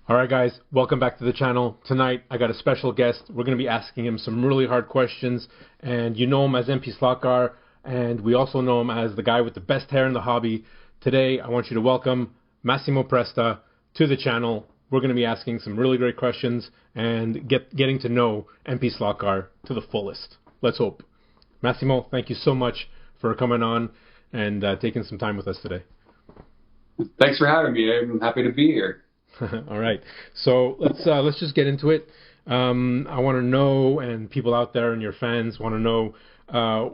All right, guys, welcome back to the channel. Tonight, I got a special guest. We're going to be asking him some really hard questions, and you know him as MP Slotcar, and we also know him as the guy with the best hair in the hobby. Today, I want you to welcome Massimo Presta to the channel. We're going to be asking some really great questions and getting to know MP Slotcar to the fullest. Let's hope. Massimo, thank you so much for coming on and taking some time with us today. Thanks for having me. I'm happy to be here. All right, so let's just get into it. I want to know, and people out there and your fans want to know,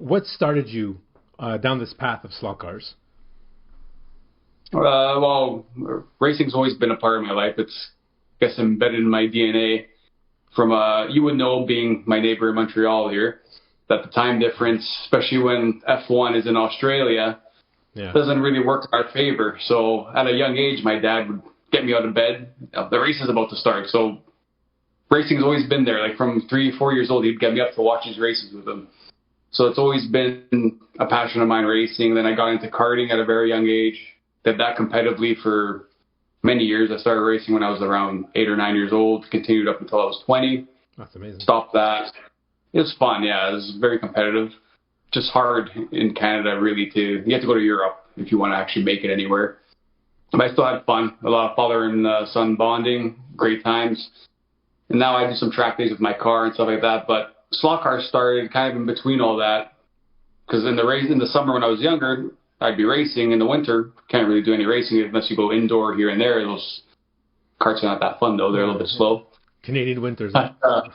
what started you down this path of slot cars? Well, racing's always been a part of my life. It's, I guess, embedded in my DNA. From you would know, being my neighbor in Montreal here, that the time difference, especially when F1 is in Australia, doesn't really work in our favor. So at a young age, my dad would get me out of bed. The race is about to start. So racing's always been there. Like from 3, 4 years old, he'd get me up to watch these races with him. So it's always been a passion of mine, racing. Then I got into karting at a very young age. Did that competitively for many years. I started racing when I was around 8 or 9 years old. Continued up until I was 20. That's amazing. Stopped that. It was fun, yeah. It was very competitive. Just hard in Canada, really, you have to go to Europe if you want to actually make it anywhere. But I still had fun. A lot of father and son bonding, great times. And now I do some track days with my car and stuff like that. But slot cars started kind of in between all that. Because in the summer when I was younger, I'd be racing. In the winter, can't really do any racing unless you go indoor here and there. Those karts are not that fun, though. They're a little bit slow. Canadian winters. Oh,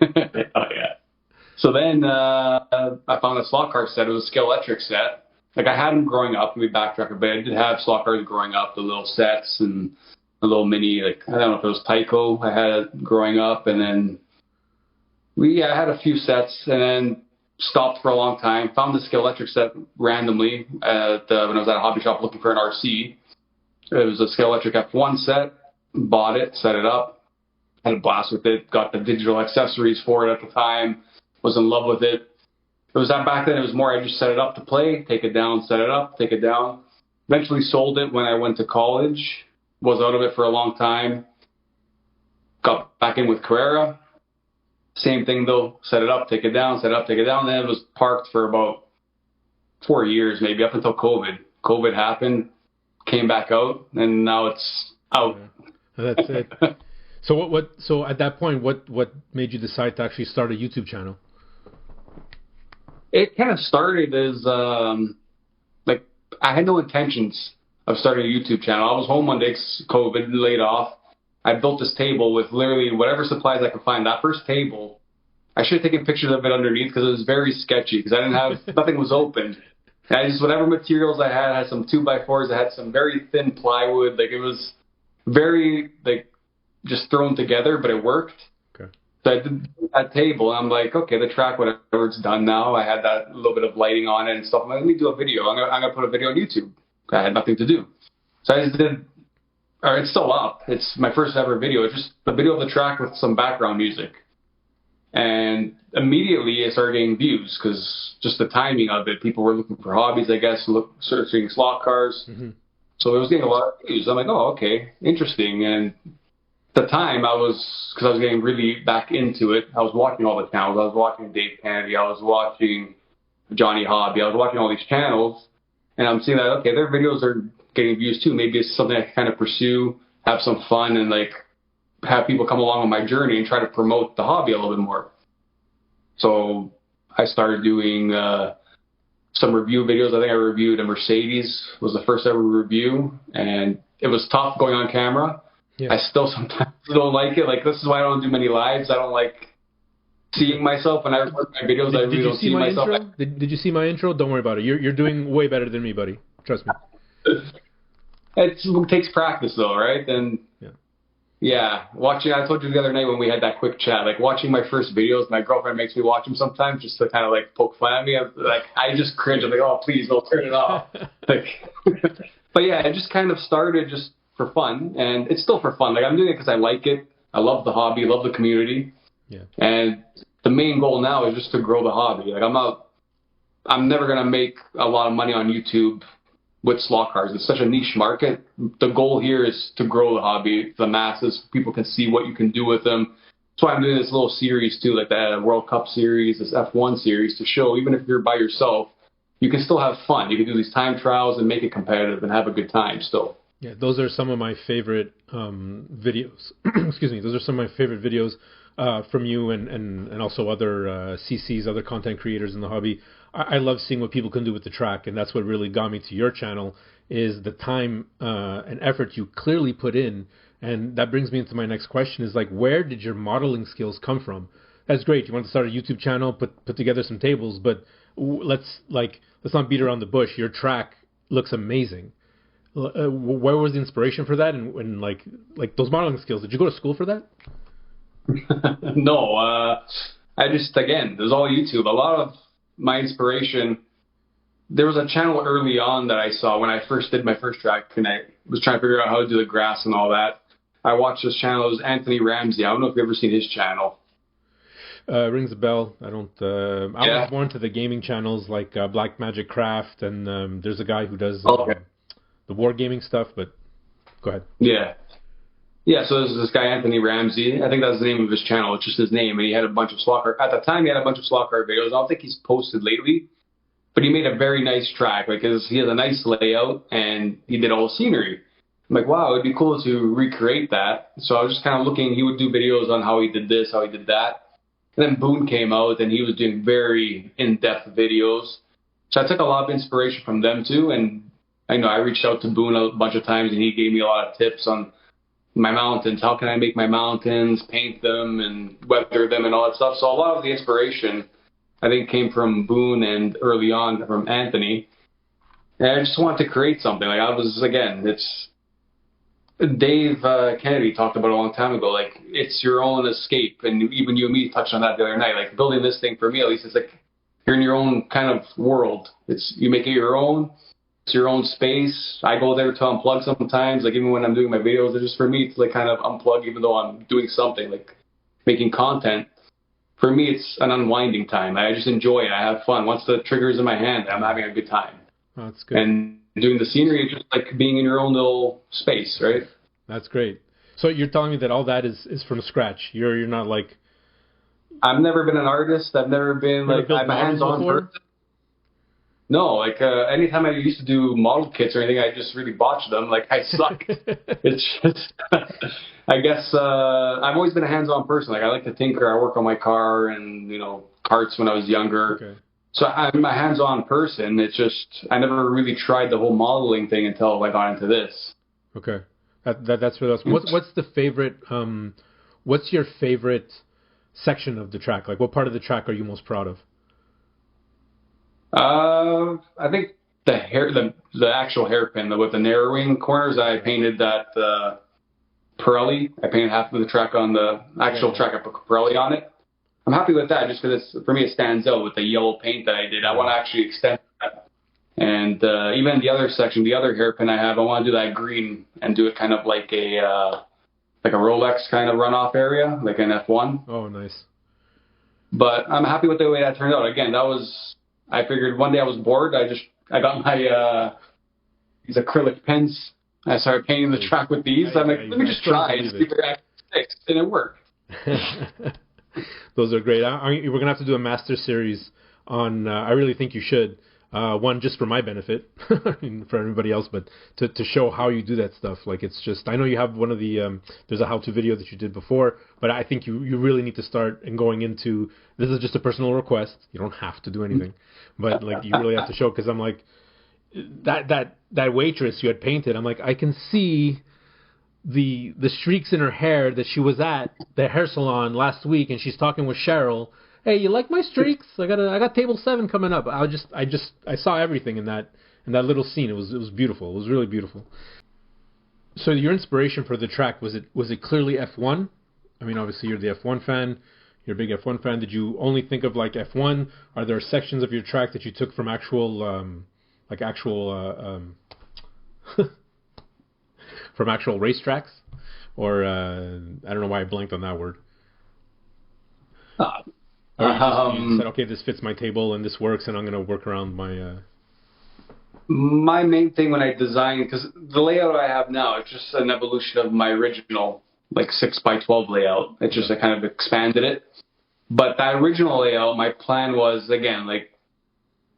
yeah. So then I found a slot car set. It was a scale electric set. Like, I had them growing up. Let me backtrack a bit. I did have slot cars growing up, the little sets and the little mini, like, I don't know if it was Tyco I had growing up. And then I had a few sets and then stopped for a long time. Found the scale electric set randomly when I was at a hobby shop looking for an RC. It was a scale electric F1 set. Bought it, set it up. Had a blast with it. Got the digital accessories for it at the time. Was in love with it. It was that back then, it was more I just set it up to play, take it down, set it up, take it down. Eventually sold it when I went to college. Was out of it for a long time. Got back in with Carrera. Same thing though, set it up, take it down, set it up, take it down. Then it was parked for about 4 years, maybe up until COVID. COVID happened, came back out, and now it's out. That's it. So at that point, what made you decide to actually start a YouTube channel? It kind of started as, like, I had no intentions of starting a YouTube channel. I was home one day, COVID, laid off. I built this table with literally whatever supplies I could find. That first table, I should have taken pictures of it underneath because it was very sketchy because I didn't have, nothing was open. And I just, whatever materials I had some 2x4s, I had some very thin plywood. Like, it was very, like, just thrown together, but it worked. So I did that table, and I'm like, okay, the track, whatever, it's done now. I had that little bit of lighting on it and stuff. I'm like, let me do a video. I'm gonna put a video on YouTube. I had nothing to do. So I just did, or it's still up. It's my first ever video. It's just a video of the track with some background music. And immediately I started getting views because just the timing of it. People were looking for hobbies, I guess, searching slot cars. Mm-hmm. So it was getting a lot of views. I'm like, oh, okay, interesting. And at the time, because I was getting really back into it, I was watching all the channels. I was watching Dave Kennedy. I was watching Johnny Hobby. I was watching all these channels, and I'm seeing that, okay, their videos are getting views too. Maybe it's something I can kind of pursue, have some fun, and like have people come along on my journey and try to promote the hobby a little bit more. So I started doing some review videos. I think I reviewed a Mercedes, was the first ever review, and it was tough going on camera. Yeah. I still sometimes don't like it. Like, this is why I don't do many lives. I don't like seeing myself when I record my videos. I really don't see myself. Did you see my intro? Don't worry about it. You're doing way better than me, buddy. Trust me. It takes practice, though, right? And yeah, watching. I told you the other night when we had that quick chat. Like, watching my first videos, my girlfriend makes me watch them sometimes just to kind of like poke fun at me. I just cringe. I'm like, oh, please, don't turn it off. Like, but yeah, it just kind of started just for fun, and it's still for fun. Like, I'm doing it because I like it. I love the hobby, love the community. Yeah. And the main goal now is just to grow the hobby. Like, I'm never gonna make a lot of money on YouTube with slot cars. It's such a niche market. The goal here is to grow the hobby to the masses. People can see what you can do with them. That's why I'm doing this little series too, like the World Cup series, this F1 series, to show even if you're by yourself, you can still have fun. You can do these time trials and make it competitive and have a good time still. Yeah, those are some of my favorite videos. Excuse me. Those are some of my favorite videos from you and also other CCs, other content creators in the hobby. I love seeing what people can do with the track, and that's what really got me to your channel, is the time and effort you clearly put in. And that brings me into my next question, is like, where did your modeling skills come from? That's great. You want to start a YouTube channel, put together some tables, but let's not beat around the bush. Your track looks amazing. Where was the inspiration for that? And like those modeling skills, did you go to school for that? No, I just, again, there's all YouTube. A lot of my inspiration, there was a channel early on that I saw when I first did my first track, and I was trying to figure out how to do the grass and all that. I watched this channel. It was Anthony Ramsey. I don't know if you've ever seen his channel. Rings a bell. I don't. I Yeah. was more into the gaming channels like Black Magic Craft, and there's a guy who does the wargaming stuff. But go ahead. Yeah. Yeah, so there's this guy, Anthony Ramsey. I think that's the name of his channel. It's just his name. And he had a bunch of Slotcar. At the time, he had a bunch of Slotcar videos. I don't think he's posted lately. But he made a very nice track. Like, he has a nice layout, and he did all the scenery. I'm like, wow, it'd be cool to recreate that. So I was just kind of looking. He would do videos on how he did this, how he did that. And then Boone came out, and he was doing very in-depth videos. So I took a lot of inspiration from them, too. And I reached out to Boone a bunch of times, and he gave me a lot of tips on my mountains. How can I make my mountains, paint them, and weather them, and all that stuff. So a lot of the inspiration, I think, came from Boone and early on from Anthony. And I just wanted to create something. Like, I was, again, it's Dave Kennedy talked about it a long time ago. Like, it's your own escape. And even you and me touched on that the other night. Like, building this thing, for me at least, it's like you're in your own kind of world. You make it your own. It's your own space. I go there to unplug sometimes. Like, even when I'm doing my videos, it's just for me to like kind of unplug, even though I'm doing something like making content. For me, it's an unwinding time. I just enjoy it. I have fun. Once the trigger's in my hand, I'm having a good time. Oh, that's good. And doing the scenery is just like being in your own little space, right? That's great. So you're telling me that all that is from scratch. You're not like. I've never been an artist. I've never been like I'm a hands-on person. No, like anytime I used to do model kits or anything, I just really botched them. Like, I suck. It's just, I guess I've always been a hands-on person. Like, I like to tinker. I work on my car and, carts when I was younger. Okay. So I'm a hands-on person. It's just, I never really tried the whole modeling thing until I got into this. Okay. That's what else. What's the favorite, what's your favorite section of the track? Like, what part of the track are you most proud of? I think the actual hairpin with the narrowing corners. I painted that Pirelli. I painted half of the track on the actual track. I put Pirelli on it. I'm happy with that just because for me it stands out with the yellow paint that I did. I want to actually extend that. And even the other section, the other hairpin I have, I want to do that green and do it kind of like a Rolex kind of runoff area, like an F1. Oh, nice. But I'm happy with the way that turned out. Again, I figured one day I was bored. I got my these acrylic pens. I started painting the track with these. I'm like, let me just try and see if it sticks, and it worked. Those are great. We're gonna have to do a master series on. I really think you should. One just for my benefit, for everybody else, but to show how you do that stuff. Like, it's just, I know you have one of the there's a how-to video that you did before, but I think you really need to start and going into. This is just a personal request. You don't have to do anything. But like, you really have to show, because I'm like, that waitress you had painted, I'm like, I can see the streaks in her hair that she was at the hair salon last week, and she's talking with Cheryl. Hey, you like my streaks? I got table 7 coming up. I saw everything in that little scene. It was beautiful. It was really beautiful. So your inspiration for the track, was it clearly F1? I mean, obviously you're the F1 fan. You're a big F1 fan. Did you only think of like F1? Are there sections of your track that you took from actual from actual racetracks? Or I don't know why I blanked on that word. You said, okay, this fits my table and this works, and I'm going to work around my. My main thing when I design, because the layout I have now, it's just an evolution of my original, like 6x12 layout. It's just, I kind of expanded it. But that original layout, my plan was, again, like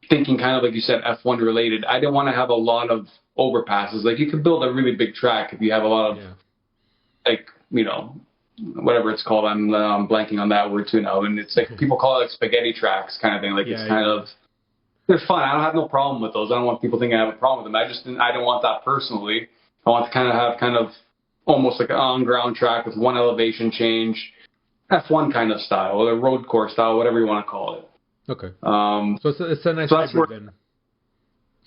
thinking kind of like you said, F1 related. I didn't want to have a lot of overpasses. Like you could build a really big track if you have a lot of, like, you know, whatever it's called. I'm blanking on that word too now. And it's like, people call it like spaghetti tracks kind of thing. Like it's kind of, they're fun. I don't have no problem with those. I don't want people thinking I have a problem with them. I don't want that personally. I want to kind of have kind of almost like an on-ground track with one elevation change, F1 kind of style, or a road course style, whatever you want to call it. Okay. So it's a nice hybrid then.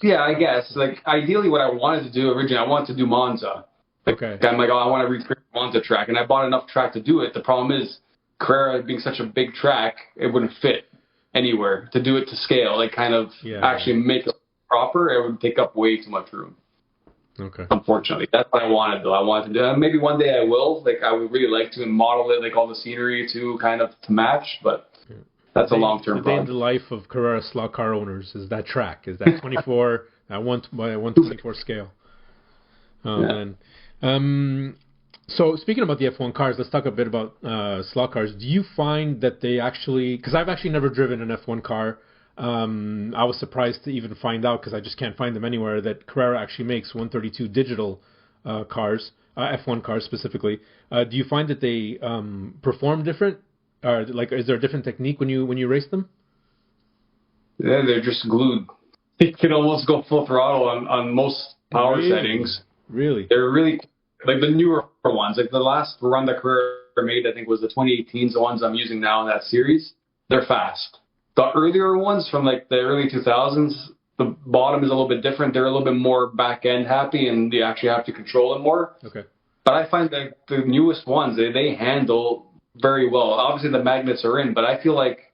Yeah, I guess. Like ideally, what I wanted to do originally, I wanted to do Monza. Like, I'm like, oh, I want to recreate Monza track, and I bought enough track to do it. The problem is, Carrera being such a big track, it wouldn't fit anywhere to do it to scale. Like kind of actually make it proper. It would take up way too much room. Okay. Unfortunately, that's what I wanted though. I wanted to do. Maybe one day I will. Like I would really like to model it, like all the scenery to kind of to match, but. That's a long-term project. The life of Carrera Slotcar owners is that track, is that 24, that 1/124 scale. Man. So speaking about the F1 cars, let's talk a bit about slot cars. Do you find that they actually, because I've actually never driven an F1 car, I was surprised to even find out, because I just can't find them anywhere, that Carrera actually makes 132 digital cars, F1 cars specifically. Do you find that they perform different? Like, is there a different technique when you race them? Yeah, they're just glued. You can almost go full throttle on most power settings. Really? They're really, like the newer ones. Like the last run that Carrera made, I think, was the 2018s, the ones I'm using now in that series. They're fast. The earlier ones from like the early 2000s, the bottom is a little bit different. They're a little bit more back-end happy, and you actually have to control them more. Okay. But I find that the newest ones, they handle very well. Obviously, the magnets are in, but I feel like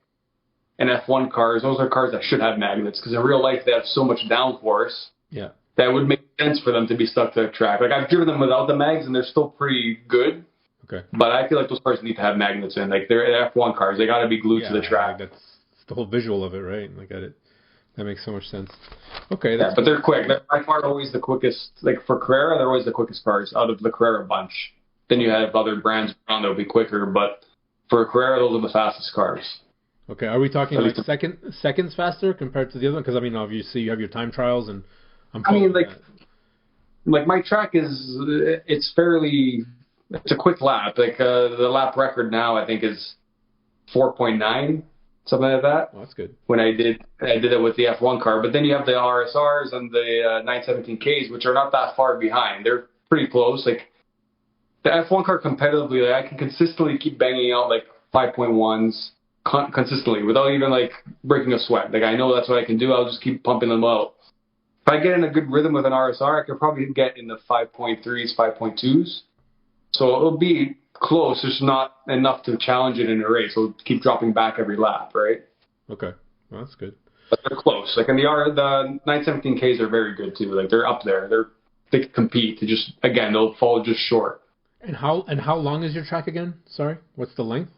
in F1 cars, those are cars that should have magnets, because in real life they have so much downforce. Yeah. That would make sense for them to be stuck to the track. Like I've driven them without the mags, and they're still pretty good. Okay. But I feel like those cars need to have magnets in. Like they're F1 cars, they got to be glued to the track. That's the whole visual of it, right? Like that makes so much sense. Okay. Yeah, but they're quick. They're by far always the quickest. Like for Carrera, they're always the quickest cars out of the Carrera bunch. Then you have other brands around that will be quicker, but for Carrera, those are the fastest cars. Okay, are we talking like seconds faster compared to the other one? Because I mean, obviously you have your time trials, and like my track is it's a quick lap. Like the lap record now I think is 4.9, something like that. Well, that's good. When I did it with the F1 car, but then you have the RSRs and the 917Ks, which are not that far behind. They're pretty close. Like the F1 car competitively, like I can consistently keep banging out like 5.1s consistently without even like breaking a sweat. Like I know that's what I can do. I'll just keep pumping them out. If I get in a good rhythm with an RSR, I could probably get in the 5.3s, 5.2s. So it'll be close. It's not enough to challenge it in a race. It'll keep dropping back every lap, right? Okay, well, that's good. But they're close. Like in the 917Ks are very good too. Like they're up there. They can compete. They'll fall just short. And how long is your track again? Sorry, what's the length?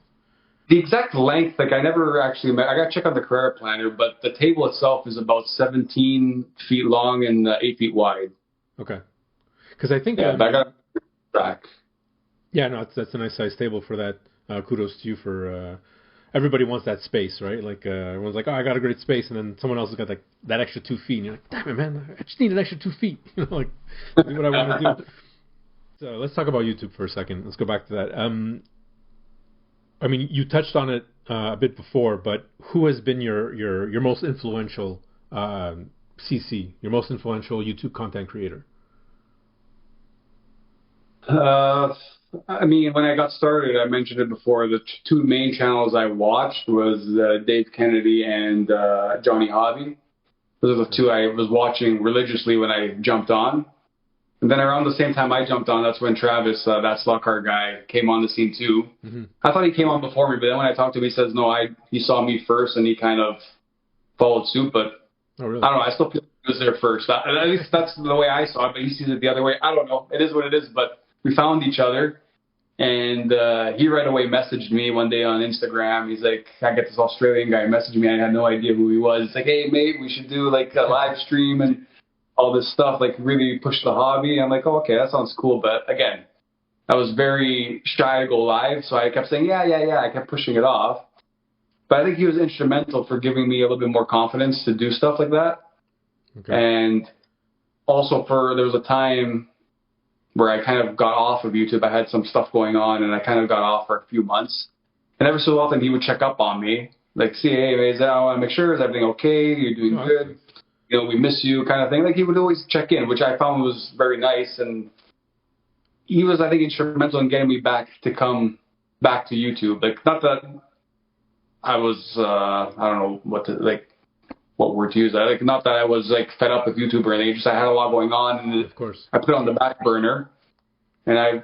The exact length, like I never actually I got to check on the Carrera planner, but the table itself is about 17 feet long and 8 feet wide. Okay. Because I think... I got a track. Yeah, no, that's a nice size table for that. Kudos to you for... everybody wants that space, right? Like, everyone's like, oh, I got a great space, and then someone else has got like that extra 2 feet, and you're like, damn it, man, I just need an extra 2 feet. You know, like, do what I want to do. So let's talk about YouTube for a second. Let's go back to that. I mean, you touched on it a bit before, but who has been your most influential CC, your most influential YouTube content creator? I mean, when I got started, I mentioned it before, the two main channels I watched was Dave Kennedy and Johnny Hobby. Those are the two I was watching religiously when I jumped on. And then around the same time I jumped on, that's when Travis, that Slotcar guy, came on the scene too. Mm-hmm. I thought he came on before me, but then when I talked to him, he says, no, he saw me first, and he kind of followed suit. But oh, really? I don't know. I still feel he was there first. At least that's the way I saw it, but he sees it the other way. I don't know. It is what it is. But we found each other, and he right away messaged me one day on Instagram. He's like, I get this Australian guy messaging me. I had no idea who he was. He's like, hey, mate, we should do like a live stream. And all this stuff, like really push the hobby. I'm like, oh, okay, that sounds cool. But again, I was very shy to go live. So I kept saying, yeah. I kept pushing it off. But I think he was instrumental for giving me a little bit more confidence to do stuff like that. Okay. And also there was a time where I kind of got off of YouTube. I had some stuff going on and I kind of got off for a few months. And every so often he would check up on me, like, see, hey, I want to make sure, is everything okay? You're doing good. You know, we miss you, kind of thing. Like, he would always check in, which I found was very nice. And he was, I think, instrumental in getting me back to come back to YouTube. Like, not that I was, I don't know what word to use. Like, not that I was like fed up with YouTube or anything. Just I had a lot going on, and of course, I put it on the back burner. And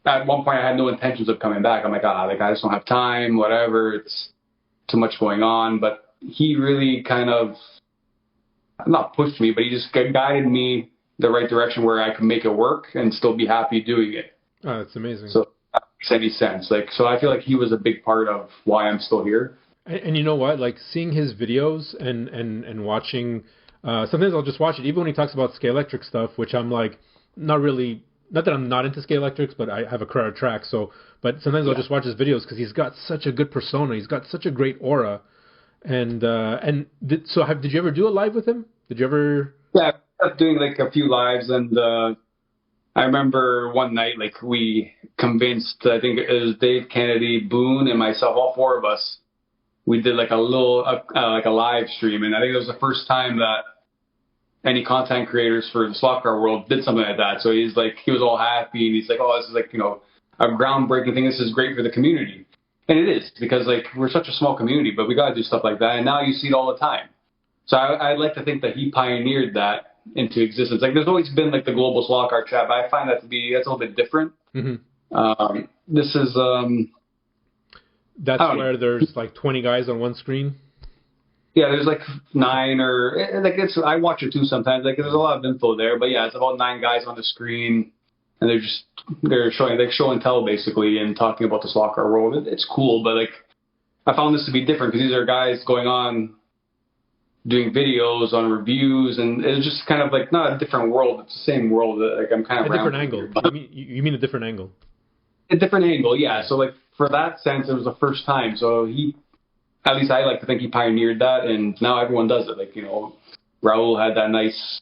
at one point, I had no intentions of coming back. I'm like, I just don't have time. Whatever, it's too much going on. But he really kind of not pushed me, but he just guided me the right direction where I could make it work and still be happy doing it. Oh, that's amazing. So that makes any sense. Like, so I feel like he was a big part of why I'm still here. And you know what? Like, seeing his videos and watching, sometimes I'll just watch it, even when he talks about Scalextric stuff, which I'm like, not that I'm not into Scalextrics, but I have a Carrera track. But sometimes I'll just watch his videos because he's got such a good persona. He's got such a great aura. Did you ever do a live with him? Did you ever? Yeah, I was doing like a few lives, and I remember one night, like, we convinced, I think it was Dave Kennedy, Boone, and myself, all four of us. We did like a live stream, and I think it was the first time that any content creators for the Slotcar world did something like that. So he was all happy, and he's like, oh, this is like, you know, a groundbreaking thing. This is great for the community. And it is, because like we're such a small community, but we got to do stuff like that. And now you see it all the time. So I'd like to think that he pioneered that into existence. Like, there's always been like the global Slotcar chat, but I find that's a little bit different. Mm-hmm. This is, that's where there's like 20 guys on one screen. Yeah, there's like 9 or like I watch it too sometimes. Like, there's a lot of info there, but yeah, it's about 9 guys on the screen, and they're showing show and tell basically and talking about the Slotcar world. It's cool, but like I found this to be different because these are guys going on doing videos on reviews, and it's just kind of like not a different world. It's the same world. Like, I'm kind of a different angle. You mean a different angle? A different angle, yeah. So like for that sense, it was the first time. So at least I like to think he pioneered that, and now everyone does it. Like, you know, Raul had that nice,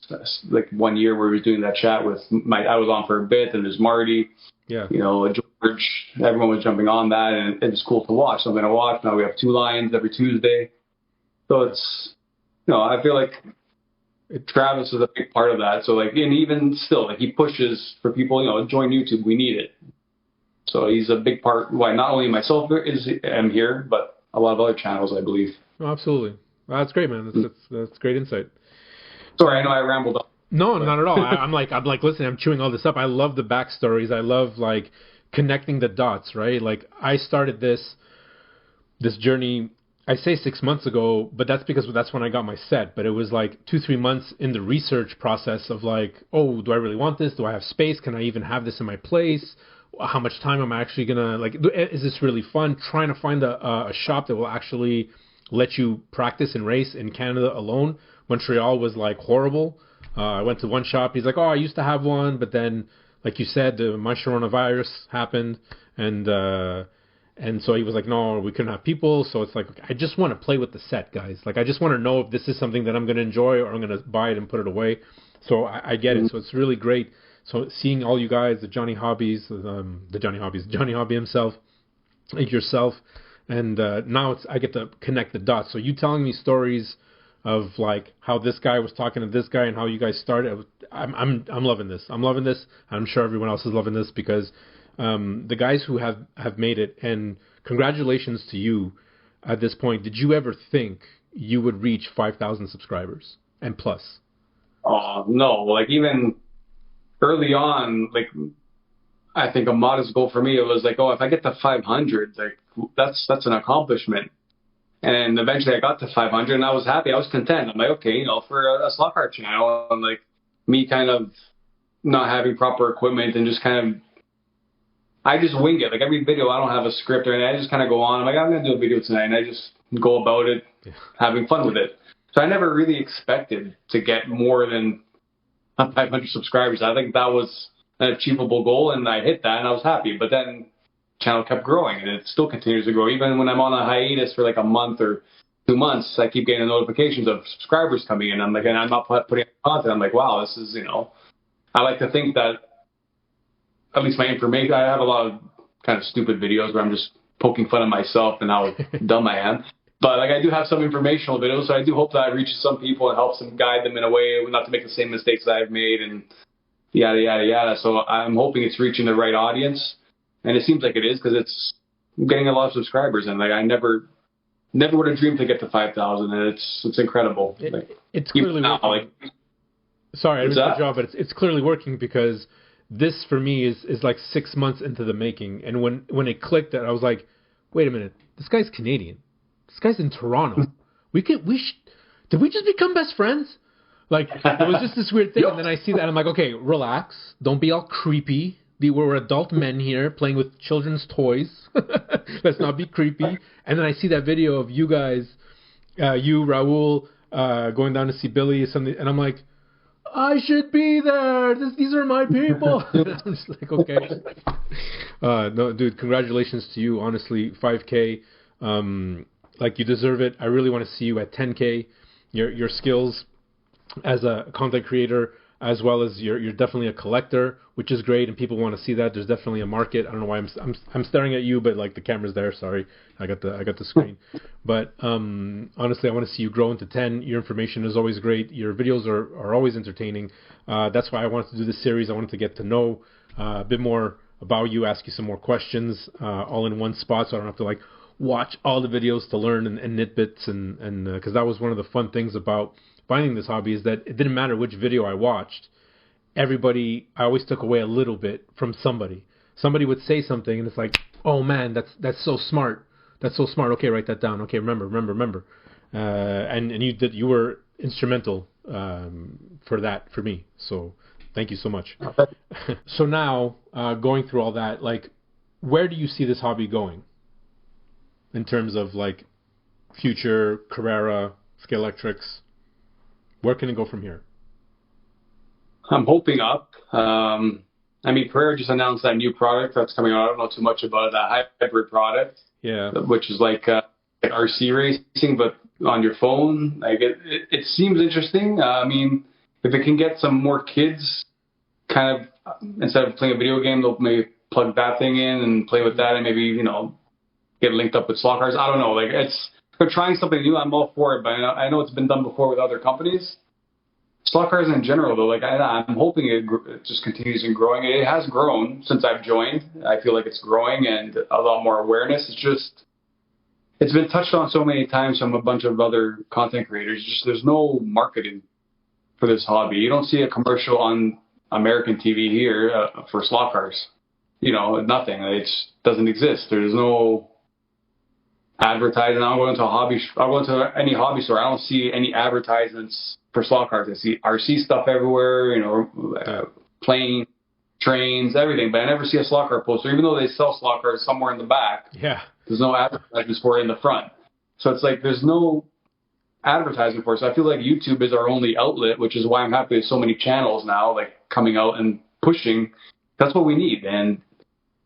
like, 1 year where he was doing that chat with I was on for a bit, and there's Marty. Yeah. You know, George, everyone was jumping on that, and it was cool to watch, something to watch. Now we have 2 lions every Tuesday. So it's, you know, I feel like Travis is a big part of that. So, like, and even still, like, he pushes for people, you know, join YouTube, we need it. So he's a big part why not only myself am here, but a lot of other channels, I believe. Oh, absolutely. Well, that's great, man. That's great insight. Sorry, I know I rambled on. No, not at all. I'm like, listen, I'm chewing all this up. I love the backstories. I love, like, connecting the dots, right? Like, I started this journey, I say 6 months ago, but that's because that's when I got my set. But it was like 2-3 months in the research process of like, oh, do I really want this? Do I have space? Can I even have this in my place? How much time am I actually gonna, like, is this really fun? Trying to find a shop that will actually let you practice and race in Canada alone. Montreal was like horrible. I went to one shop. He's like, oh, I used to have one, but then, like you said, the coronavirus happened, and so he was like, no, we couldn't have people. So it's like, I just want to play with the set, guys. Like, I just want to know if this is something that I'm going to enjoy or I'm going to buy it and put it away. So I get it. So it's really great. So seeing all you guys, the Johnny Hobby himself, like yourself, and now I get to connect the dots. So you telling me stories of like how this guy was talking to this guy and how you guys started. I'm loving this. I'm loving this. I'm sure everyone else is loving this because the guys who have made it, and congratulations to you at this point. Did you ever think you would reach 5,000 subscribers and plus? Oh, no. Like, even early on, like, I think a modest goal for me, it was like, oh, if I get to 500, like, that's an accomplishment. And eventually I got to 500 and I was happy. I was content. I'm like, okay, you know, for a Slotcar channel, and like me kind of not having proper equipment and just kind of, I just wing it. Like, every video, I don't have a script or anything. I just kind of go on. I'm like, I'm going to do a video tonight, and I just go about it, having fun with it. So I never really expected to get more than on 500 subscribers. I think that was an achievable goal, and I hit that, and I was happy. But then channel kept growing, and it still continues to grow. Even when I'm on a hiatus for like a month or 2 months, I keep getting notifications of subscribers coming in. I'm like, and I'm not putting content. I'm like, wow, this is, I like to think that at least my information, I have a lot of kind of stupid videos where I'm just poking fun of myself and how dumb I am. But like I do have some informational videos, so I do hope that it reaches some people and helps them, guide them in a way not to make the same mistakes that I've made and yada, yada, yada. So I'm hoping it's reaching the right audience. And it seems like it is because it's getting a lot of subscribers. And like I never would have dreamed to get to 5,000. And it's incredible. It's clearly working. Sorry, I missed the job, but it's clearly working because this for me is like 6 months into the making. And when it clicked, that I was like, wait a minute, this guy's Canadian. This guy's in Toronto. Did we just become best friends? Like, it was just this weird thing. Yep. And then I see that, and I'm like, okay, relax. Don't be all creepy. We're adult men here playing with children's toys. Let's not be creepy. And then I see that video of you guys, Raul, going down to see Billy or something. And I'm like, I should be there. These are my people. I'm just like, okay. No, dude, congratulations to you. Honestly, 5K. Like, you deserve it. I really want to see you at 10K. Your skills as a content creator, as well as you're definitely a collector, which is great, and people want to see that. There's definitely a market. I don't know why I'm staring at you, but like the camera's there. Sorry, I got the screen. But honestly, I want to see you grow into 10. Your information is always great. Your videos are always entertaining. That's why I wanted to do this series. I wanted to get to know a bit more about you, ask you some more questions, all in one spot, so I don't have to like watch all the videos to learn and nitbits and because that was one of the fun things about finding this hobby, is that it didn't matter which video I watched. I always took away a little bit from somebody. Somebody would say something, and it's like, oh man, that's so smart. That's so smart. Okay, write that down. Okay, remember. And you were instrumental for that for me. So thank you so much. So now going through all that, like, where do you see this hobby going in terms of like future Carrera, Scalextrics? Where can it go from here? I'm hoping up. Carrera just announced that new product that's coming out. I don't know too much about it, that hybrid product. Yeah. Which is like RC racing, but on your phone. Like it seems interesting. If it can get some more kids, kind of instead of playing a video game, they'll maybe plug that thing in and play with that, and maybe get linked up with slot cars. I don't know. Like they're trying something new. I'm all for it, but I know it's been done before with other companies. Slot cars in general, though, like I'm hoping it just continues in growing. It has grown since I've joined. I feel like it's growing and a lot more awareness. It's been touched on so many times from a bunch of other content creators. Just there's no marketing for this hobby. You don't see a commercial on American TV here for slot cars. Nothing. It doesn't exist. There's no advertising. I'll go into any hobby store. I don't see any advertisements for slot cars. I see RC stuff everywhere, plane, trains, everything. But I never see a slot car poster, even though they sell slot cars somewhere in the back. Yeah. There's no advertisements for it in the front. So it's like there's no advertising for it. So I feel like YouTube is our only outlet, which is why I'm happy with so many channels now, like coming out and pushing. That's what we need. And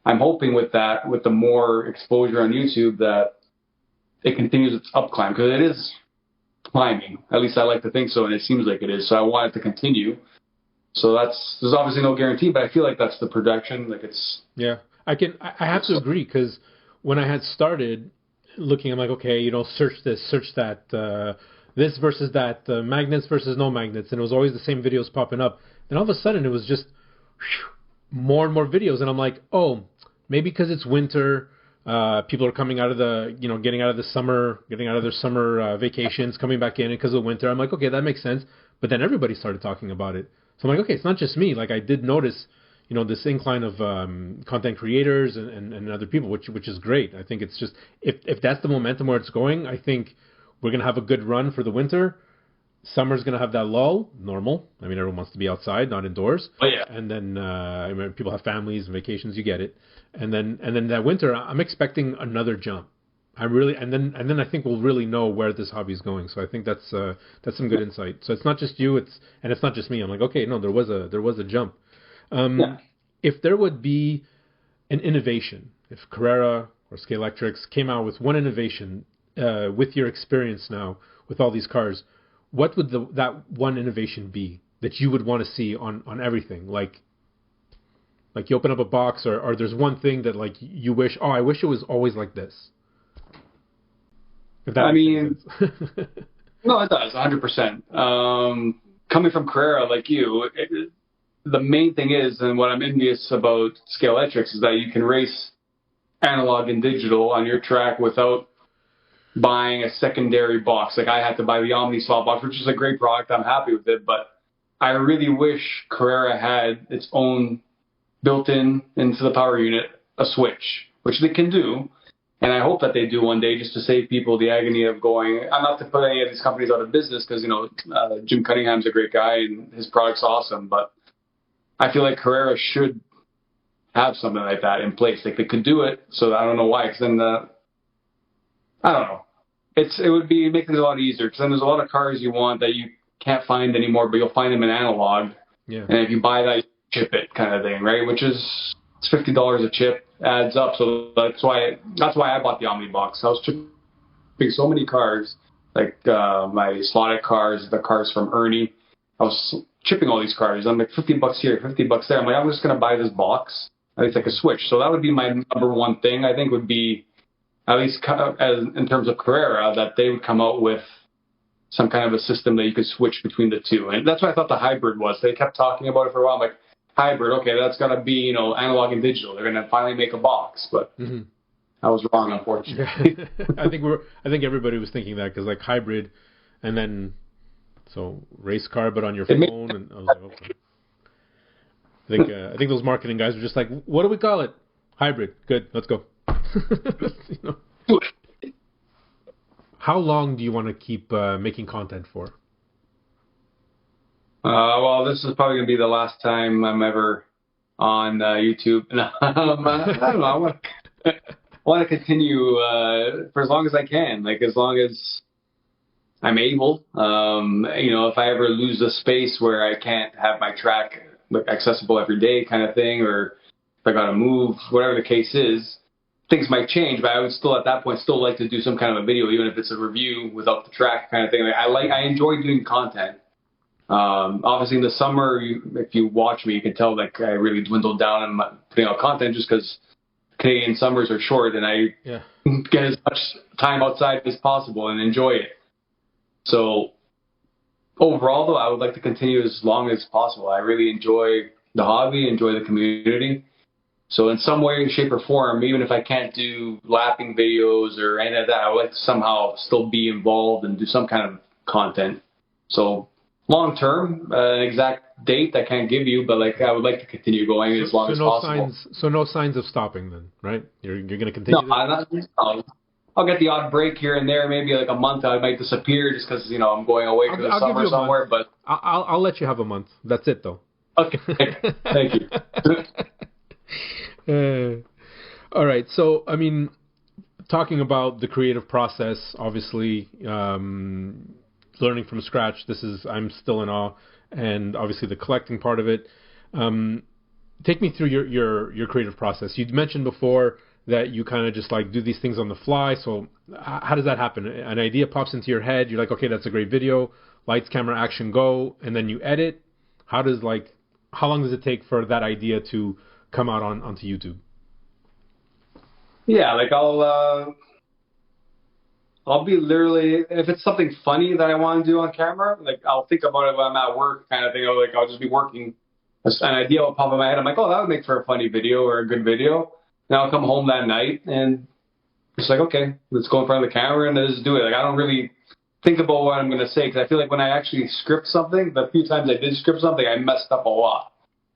I'm hoping with that, with the more exposure on YouTube, that it continues its up climb, because it is climbing. At least I like to think so, and it seems like it is. So I want it to continue. So there's obviously no guarantee, but I feel like that's the projection. Like it's I have to agree, because when I had started looking, I'm like, okay, search this, search that, this versus that, magnets versus no magnets, and it was always the same videos popping up. Then all of a sudden, it was just more and more videos, and I'm like, oh, maybe because it's winter. People are coming out of getting out of their summer vacations, coming back in because of winter. I'm like, okay, that makes sense. But then everybody started talking about it. So I'm like, okay, it's not just me. Like I did notice, this incline of content creators and other people, which is great. I think it's just, if that's the momentum where it's going, I think we're going to have a good run for the winter. Summer's going to have that lull, normal. Everyone wants to be outside, not indoors. Oh, yeah. And then people have families and vacations, you get it. And then that winter, I'm expecting another jump. and then I think we'll really know where this hobby is going. So I think that's some good insight. So it's not just you, it's not just me. I'm like, okay, no, there was a jump. Yeah. If there would be an innovation, if Carrera or Scalextrics came out with one innovation, with your experience now with all these cars, what would that one innovation be that you would want to see on everything? Like you open up a box, or there's one thing that like you wish, I wish it was always like this. If that makes sense. No, it does, 100%. Coming from Carrera like you, the main thing is, and what I'm envious about Scalextrics is that you can race analog and digital on your track without buying a secondary box. Like I had to buy the Omni Slot box, which is a great product. I'm happy with it, but I really wish Carrera had its own built-in into the power unit a switch, which they can do. And I hope that they do one day, just to save people the agony of going. I'm not to put any of these companies out of business, because Jim Cunningham's a great guy and his product's awesome. But I feel like Carrera should have something like that in place. Like they could do it. So I don't know why. Because then I don't know. It would be make things a lot easier. Because then there's a lot of cars you want that you can't find anymore, but you'll find them in analog. Yeah. And if you buy that, you chip it kind of thing, right? Which is it's $50 a chip. Adds up. So that's why I bought the Omni box. I was chipping so many cars, like my slotted cars, the cars from Ernie. I was chipping all these cars. I'm like $50 here, $50 there. I'm like, I'm just gonna buy this box. At least like a switch. So that would be my number one thing. I think would be, at least as in terms of Carrera, that they would come out with some kind of a system that you could switch between the two. And that's what I thought the hybrid was. They kept talking about it for a while. I'm like, hybrid, okay, that's gonna be analog and digital. They're gonna finally make a box, but I was wrong, unfortunately. I think everybody was thinking that, because like hybrid, and then so race car but on your phone, and I was like, okay. I think those marketing guys were just like, what do we call it? Hybrid. Good, let's go. How long do you want to keep making content for? Well, this is probably going to be the last time I'm ever on YouTube. I don't know. I want to continue for as long as I can, like as long as I'm able. If I ever lose the space where I can't have my track accessible every day kind of thing, or if I got to move, whatever the case is, things might change, but I would still at that point still like to do some kind of a video, even if it's a review without the track kind of thing. I enjoy doing content. Obviously in the summer, if you watch me, you can tell like I really dwindled down on putting out content, just because Canadian summers are short and I get as much time outside as possible and enjoy it. So overall, though, I would like to continue as long as possible. I really enjoy the hobby, enjoy the community. So in some way, shape, or form, even if I can't do lapping videos or any of that, I would like to somehow still be involved and do some kind of content. So long term, an exact date I can't give you, but like I would like to continue going as long as possible. So no signs of stopping then, right? You're going to continue? No, I'll get the odd break here and there. Maybe like a month I might disappear just because I'm going away for the summer somewhere. But I'll let you have a month. That's it though. Okay, thank you. All right. So I mean, talking about the creative process, obviously. Learning from scratch, I'm still in awe, and obviously the collecting part of it. Take me through your creative process. You'd mentioned before that you kind of just like do these things on the fly. So how does that happen? An idea pops into your head. You're like, okay, that's a great video. Lights, camera, action, go, and then you edit. How long does it take for that idea to come out onto YouTube? Yeah, like I'll be literally, if it's something funny that I want to do on camera, like I'll think about it when I'm at work kind of thing. I'll just be working. An idea will pop in my head. I'm like, oh, that would make for a funny video or a good video. Then I'll come home that night and it's like, okay, let's go in front of the camera and just do it. Like I don't really think about what I'm going to say, because I feel like when I actually script something, the few times I did script something, I messed up a lot.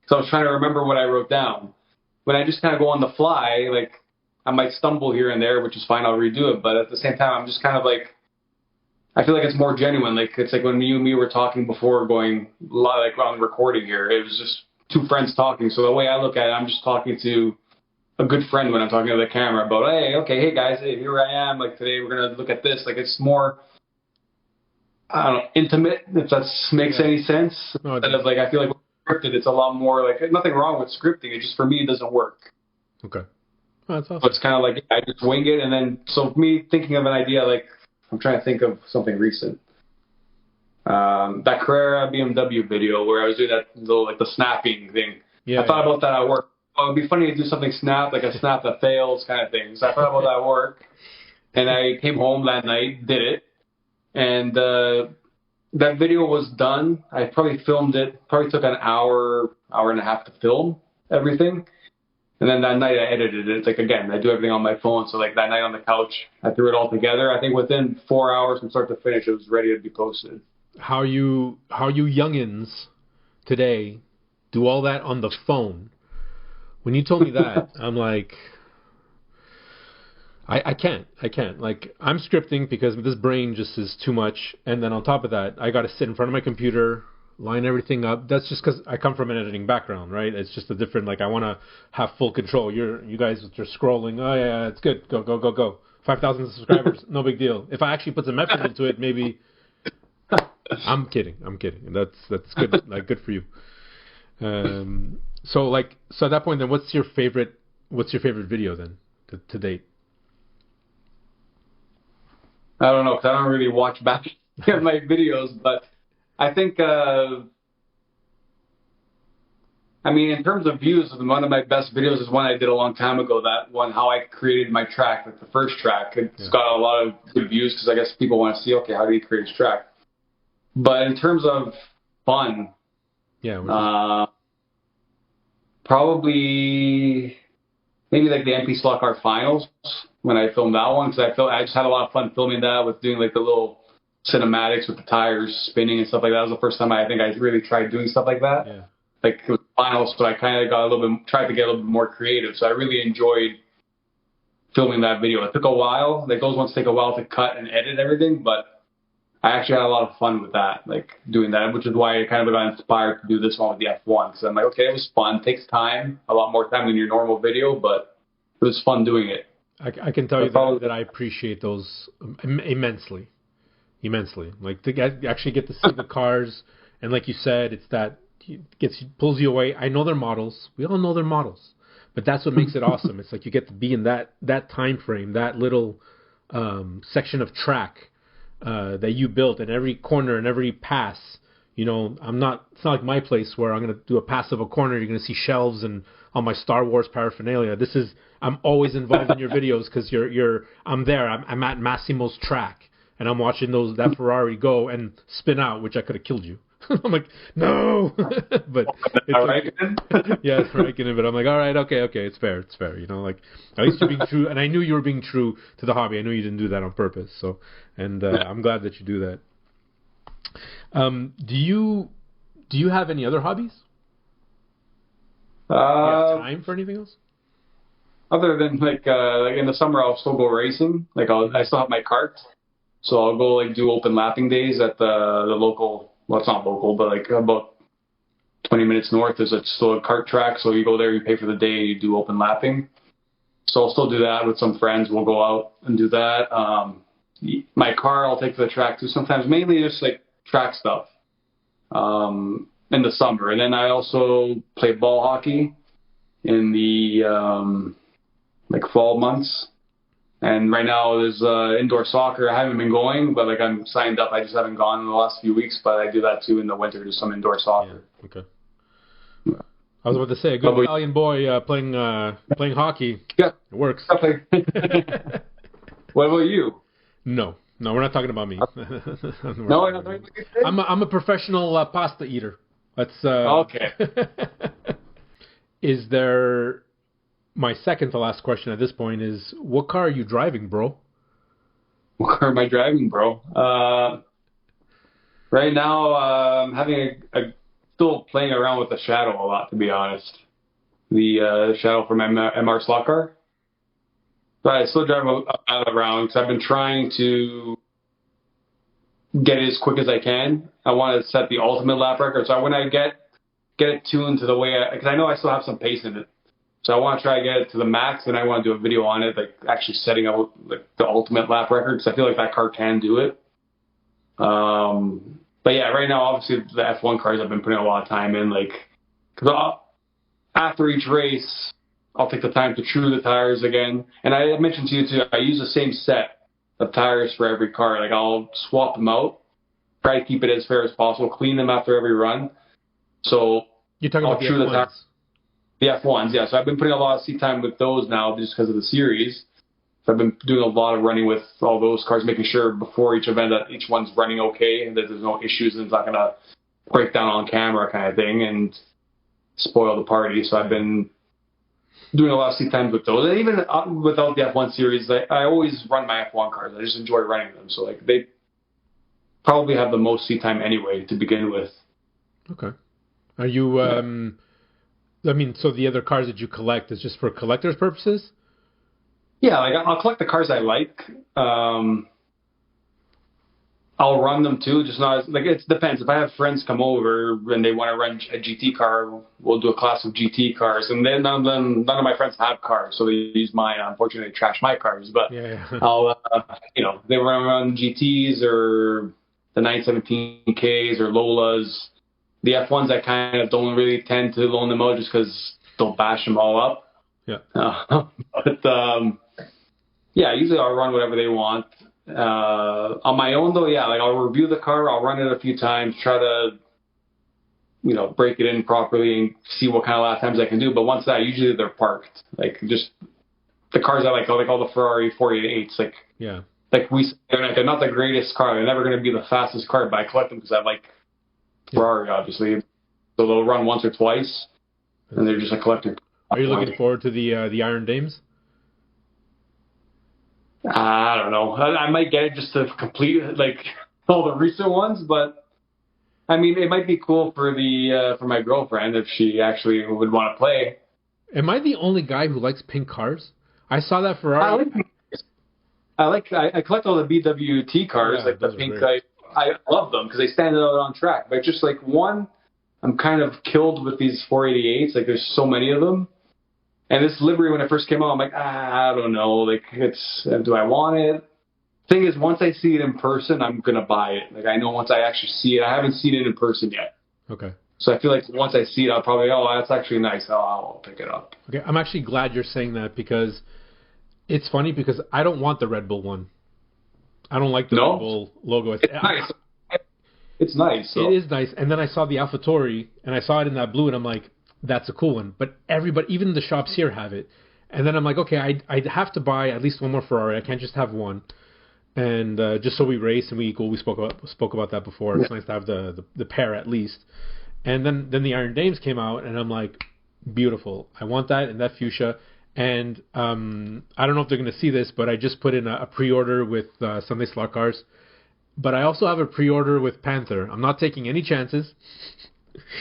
So I was trying to remember what I wrote down. When I just kind of go on the fly, like, I might stumble here and there, which is fine. I'll redo it. But at the same time, I'm just kind of like, I feel like it's more genuine. Like, it's like when you and me were talking before going like on recording here, it was just two friends talking. So the way I look at it, I'm just talking to a good friend when I'm talking to the camera about, hey, okay, hey guys, hey, here I am. Like today we're gonna look at this. Like it's more, I don't know, intimate, if that makes any sense. No, Instead of like, I feel like with scripted, it's a lot more like, nothing wrong with scripting. It just, for me, it doesn't work. okay. Oh, that's awesome. So it's kind of like, I just wing it. And then, so me thinking of an idea, like, I'm trying to think of something recent. That Carrera BMW video where I was doing that little, like the snapping thing. Yeah, I thought about that at work. Oh, it'd be funny to do something snap, like a snap that fails kind of thing. So I thought about that at work. And I came home that night, did it. And that video was done. I probably filmed it. Probably took an hour, hour and a half to film everything. And then that night I edited it. It's like, again, I do everything on my phone. So like that night on the couch, I threw it all together. I think within 4 hours from start to finish, it was ready to be posted. How you youngins today do all that on the phone? When you told me that, I'm like, I can't. Like, I'm scripting because this brain just is too much. And then on top of that, I got to sit in front of my computer, line everything up. That's just because I come from an editing background, right? It's just a different, like, I want to have full control. You guys are scrolling. Oh, yeah, it's good. Go. 5,000 subscribers, no big deal. If I actually put some effort into it, maybe... I'm kidding. That's good. Like, good for you. So at that point, then, what's your favorite video then to date? I don't know, because I don't really watch back my videos, but I think, I mean, in terms of views, one of my best videos is one I did a long time ago. That one, how I created my track, like the first track. It's got a lot of good views because I guess people want to see, okay, how do you create his track? But in terms of fun, probably maybe like the MP Slotcar finals when I filmed that one, because I just had a lot of fun filming that with doing like the little cinematics with the tires spinning and stuff like that. That was the first time I think I really tried doing stuff like that. Yeah. Like it was finals, so I kind of tried to get a little bit more creative. So I really enjoyed filming that video. It took a while. Like those ones take a while to cut and edit everything, but I actually had a lot of fun with that, like doing that, which is why I kind of got inspired to do this one with the F1. Because I'm like, okay, it was fun. It takes time, a lot more time than your normal video, but it was fun doing it. I can tell you that I appreciate those immensely. Like to actually get to see the cars, and like you said, it's that pulls you away. I know they're models. We all know they're models, but that's what makes it awesome. It's like you get to be in that time frame, that little section of track that you built, and every corner and every pass. You know, it's not like my place where I'm going to do a pass of a corner. You're going to see shelves and all my Star Wars paraphernalia. I'm always involved in your videos because I'm there. I'm at Massimo's track and I'm watching that Ferrari go and spin out, which I could have killed you. I'm like, no, but yeah, it's Raikkonen. But I'm like, all right, okay, it's fair. You know, like at least you're being true, and I knew you were being true to the hobby. I knew you didn't do that on purpose. So, and I'm glad that you do that. Do you have any other hobbies? Do you have time for anything else? Other than like in the summer, I'll still go racing. Like I still have my kart, so I'll go like do open lapping days at the local. Well, it's not local, but like about 20 minutes north, there's still a kart track. So you go there, you pay for the day, and you do open lapping. So I'll still do that with some friends. We'll go out and do that. My car, I'll take to the track too. Sometimes, mainly just like track stuff in the summer. And then I also play ball hockey in the like fall months. And right now there's indoor soccer. I haven't been going, but like I'm signed up. I just haven't gone in the last few weeks, but I do that too in the winter, just some indoor soccer. Yeah, okay. I was about to say, a good Italian boy playing hockey. Yeah, it works. What about you? No, we're not talking about me. No, I'm a professional pasta eater. That's okay. Is there? My second to last question at this point is, what car are you driving, bro? What car am I driving, bro? Right now, I'm having still playing around with the Shadow a lot, to be honest. The Shadow from MR Slotcar. But I still drive around because I've been trying to get it as quick as I can. I want to set the ultimate lap record. So when I get it tuned to the way, because I know I still have some pace in it. So I want to try to get it to the max, and I want to do a video on it, like actually setting up like the ultimate lap record, because I feel like that car can do it. But yeah, right now, obviously the F1 cars I've been putting a lot of time in, like, because after each race, I'll take the time to true the tires again. And I mentioned to you too, I use the same set of tires for every car. Like, I'll swap them out, try to keep it as fair as possible, clean them after every run. So You're talking about the F1s? The F1s, yeah. So I've been putting a lot of seat time with those now just because of the series. So I've been doing a lot of running with all those cars, making sure before each event that each one's running okay and that there's no issues and it's not going to break down on camera kind of thing and spoil the party. So I've been doing a lot of seat times with those. And even without the F1 series, I always run my F1 cars. I just enjoy running them. So like they probably have the most seat time anyway to begin with. Okay. Are you, I mean, so the other cars that you collect is just for collector's purposes? Yeah, like I'll collect the cars I like. I'll run them too, just not like it depends. If I have friends come over and they want to run a GT car, we'll do a class of GT cars. And then none of my friends have cars, so they use mine. Unfortunately, they trash my cars. But yeah. I'll, they run GTs or the 917Ks or Lolas. The F1s I kind of don't really tend to loan them out just because they'll bash them all up. Yeah. Yeah, usually I'll run whatever they want. On my own though, yeah, like I'll review the car, I'll run it a few times, try to, break it in properly and see what kind of lap times I can do. But once that, usually they're parked. Like just the cars I like all the Ferrari 488s. Like, yeah, like they're not the greatest car. They're never going to be the fastest car, but I collect them because I like Ferrari, obviously. So they'll run once or twice, and they're just a collector. Are you looking forward to the Iron Dames? I don't know. I might get it just to complete like all the recent ones, but I mean, it might be cool for for my girlfriend if she actually would want to play. Am I the only guy who likes pink cars? I saw that Ferrari. I collect all the BWT cars, like the pink. I love them because they stand out on track. But just like one, I'm kind of killed with these 488s. Like there's so many of them. And this livery, when it first came out, I'm like, I don't know. Like, do I want it? Thing is, once I see it in person, I'm going to buy it. Like, I know once I actually see it. I haven't seen it in person yet. Okay. So I feel like once I see it, I'll probably, that's actually nice. I'll pick it up. Okay. I'm actually glad you're saying that because it's funny because I don't want the Red Bull one. I don't like the Red Bull logo. It's nice. It's nice. So. It is nice. And then I saw the AlphaTauri, and I saw it in that blue, and I'm like, that's a cool one. But everybody, even the shops here have it. And then I'm like, okay, I'd have to buy at least one more Ferrari. I can't just have one. And just so we race and we equal, we spoke about that before. It's nice to have the pair at least. And then the Iron Dames came out, and I'm like, beautiful. I want that and that fuchsia. And I don't know if they're going to see this, but I just put in a pre-order with Sunday Slotcars. But I also have a pre-order with Panther. I'm not taking any chances.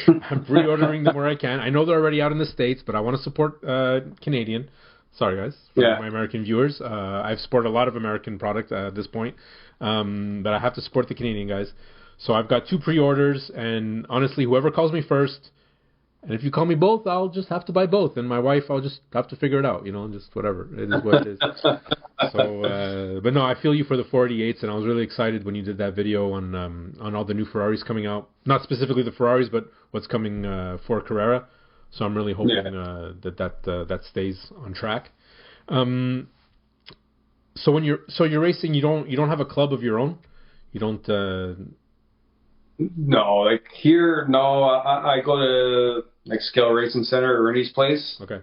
I'm pre-ordering them where I can. I know they're already out in the States, but I want to support Canadian. Sorry, guys, for my American viewers. I've supported a lot of American product at this point, but I have to support the Canadian guys. So I've got 2 pre-orders, and honestly, whoever calls me first, and if you call me both, I'll just have to buy both, and my wife, I'll just have to figure it out, just whatever. It is what it is. So, but no, I feel you for the 488s, and I was really excited when you did that video on all the new Ferraris coming out. Not specifically the Ferraris, but what's coming for Carrera. So I'm really hoping that stays on track. So when you're racing, you don't have a club of your own. You don't. No, like here, no. I go to like Scale Racing Center, Ernie's place. Okay.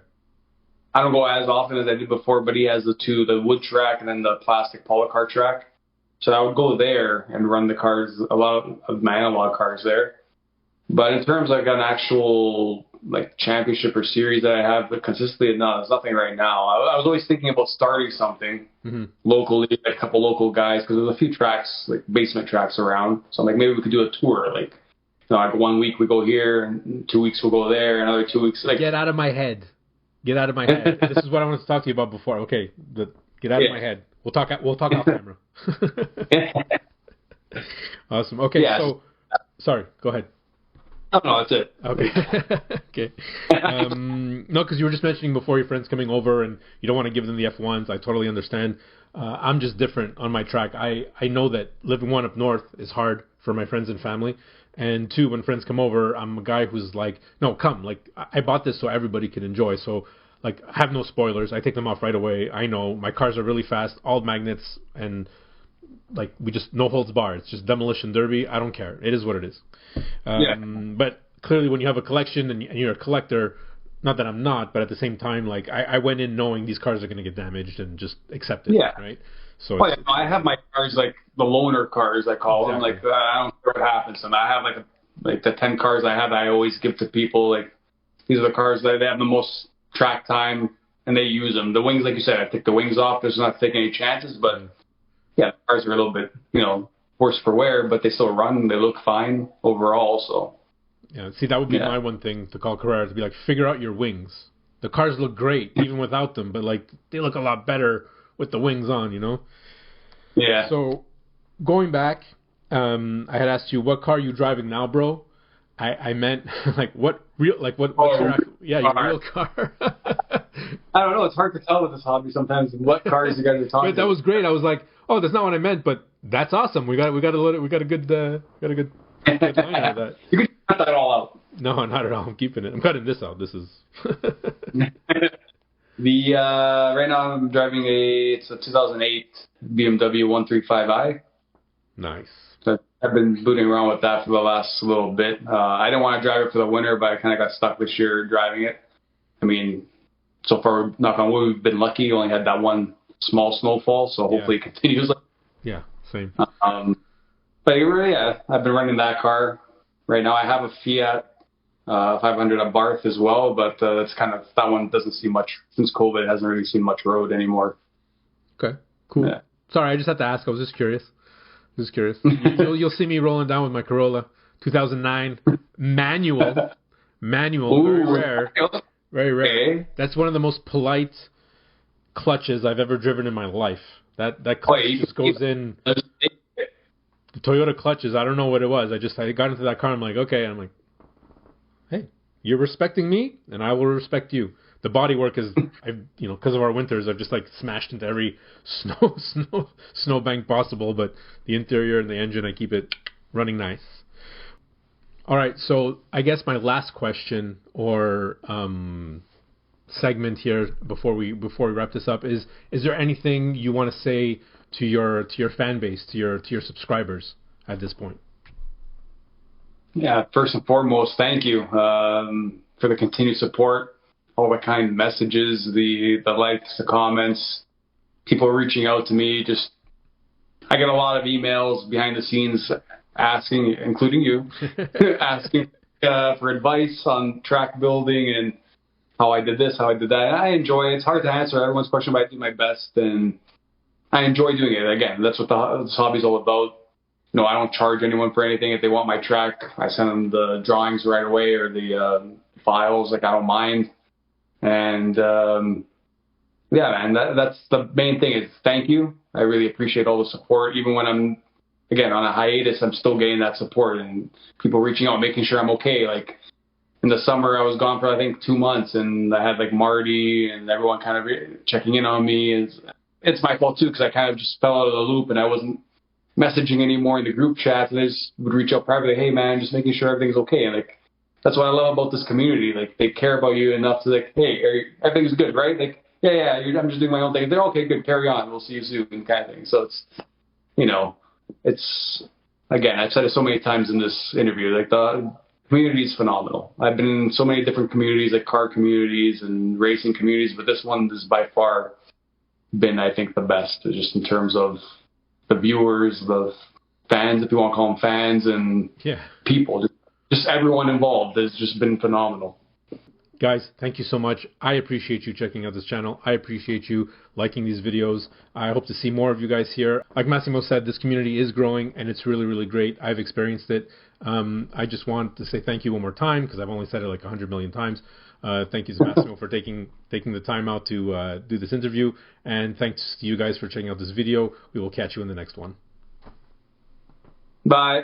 I don't go as often as I did before, but he has the wood track and then the plastic polo car track. So I would go there and run the cars, a lot of my analog cars there. But in terms of like an actual like championship or series that I have consistently, no, there's nothing right now. I was always thinking about starting something locally, like a couple local guys, because there's a few tracks, like basement tracks around. So I'm like, maybe we could do a tour, like, like 1 week we go here, and 2 weeks we'll go there, another 2 weeks. Like, get out of my head. Get out of my head. This is what I wanted to talk to you about before. Okay, get out of my head. We'll talk off camera. Awesome. Okay, so sorry, go ahead. Oh, no, that's it. Okay. Okay. No, because you were just mentioning before your friends coming over and you don't want to give them the F1s. I totally understand. I'm just different on my track. I know that living one up north is hard for my friends and family. And two, when friends come over, I'm a guy who's like, no, come. Like, I bought this so everybody can enjoy. So, like, I have no spoilers. I take them off right away. I know my cars are really fast, all magnets, and like we just no holds barred. It's just demolition derby. I don't care. It is what it is. But clearly, when you have a collection and you're a collector, not that I'm not, but at the same time, like I went in knowing these cars are going to get damaged and just accept it. Yeah. Right. So I have my cars like the loaner cars, I call them. Exactly. Like I don't care what happens to them. I have like the 10 cars I have. I always give to people. Like these are the cars that they have the most track time and they use them. The wings, like you said, I take the wings off. There's not taking any chances, but. Yeah, cars are a little bit, worse for wear, but they still run. They look fine overall. So, yeah, see, that would be my one thing to call Carrera, to be like, figure out your wings. The cars look great even without them, but like they look a lot better with the wings on, Yeah. So, going back, I had asked you what car are you driving now, bro. I meant like what's your real car? I don't know. It's hard to tell with this hobby sometimes what cars you guys are talking. But that was great. I was like, oh, that's not what I meant, but that's awesome. We got a good line out of that. You can cut that all out. No, not at all. I'm keeping it. I'm cutting this out. This is right now I'm driving it's a 2008 BMW 135i. Nice. So I've been booting around with that for the last little bit. I didn't want to drive it for the winter, but I kind of got stuck this year driving it. I mean, so far, knock on wood, we've been lucky. Only had that one small snowfall, so hopefully it continues. Yeah, same. But yeah, I've been running that car. Right now I have a Fiat 500 at Barth as well, but that's that one doesn't see much, since COVID, it hasn't really seen much road anymore. Okay, cool. Yeah. Sorry, I just had to ask. I was just curious. You'll see me rolling down with my Corolla, 2009, manual. Ooh, very rare. Okay. That's one of the most polite clutches I've ever driven in my life. That clutch just goes in. The Toyota clutches, I don't know what it was. I got into that car, I'm like, okay. I'm like, hey, you're respecting me, and I will respect you. The bodywork is, because of our winters, I've just like smashed into every snowbank possible. But the interior and the engine, I keep it running nice. All right, so I guess my last question or segment here before we wrap this up is there anything you want to say to your fan base, to your subscribers at this point? Yeah, first and foremost, thank you for the continued support. All the kind messages, the likes, the comments, people reaching out to me. I get a lot of emails behind the scenes asking, including you, asking for advice on track building and how I did this, how I did that. And I enjoy it. It's hard to answer everyone's question, but I do my best, and I enjoy doing it. Again, that's what this hobby's all about. I don't charge anyone for anything. If they want my track, I send them the drawings right away or the files. Like, I don't mind. And yeah, man, that's the main thing is thank you. I really appreciate all the support. Even when I'm, again, on a hiatus, I'm still getting that support and people reaching out, making sure I'm okay. Like in the summer, I was gone for, I think, 2 months, and I had like Marty and everyone kind of checking in on me. It's my fault too, because I kind of just fell out of the loop and I wasn't messaging anymore in the group chat. And they just would reach out privately, hey man, just making sure everything's okay. And like, that's what I love about this community. Like, they care about you enough to like, hey, everything's good, right? Like, yeah, I'm just doing my own thing. They're okay, good, carry on. We'll see you soon, kind of thing. So it's, again, I've said it so many times in this interview, like the community is phenomenal. I've been in so many different communities, like car communities and racing communities, but this one has by far been, I think, the best, just in terms of the viewers, the fans, if you want to call them fans, and people. Just everyone involved has just been phenomenal. Guys, thank you so much. I appreciate you checking out this channel. I appreciate you liking these videos. I hope to see more of you guys here. Like Massimo said, this community is growing, and it's really, really great. I've experienced it. I just want to say thank you one more time, because I've only said it like 100 million times. Thank you to Massimo for taking the time out to do this interview. And thanks to you guys for checking out this video. We will catch you in the next one. Bye.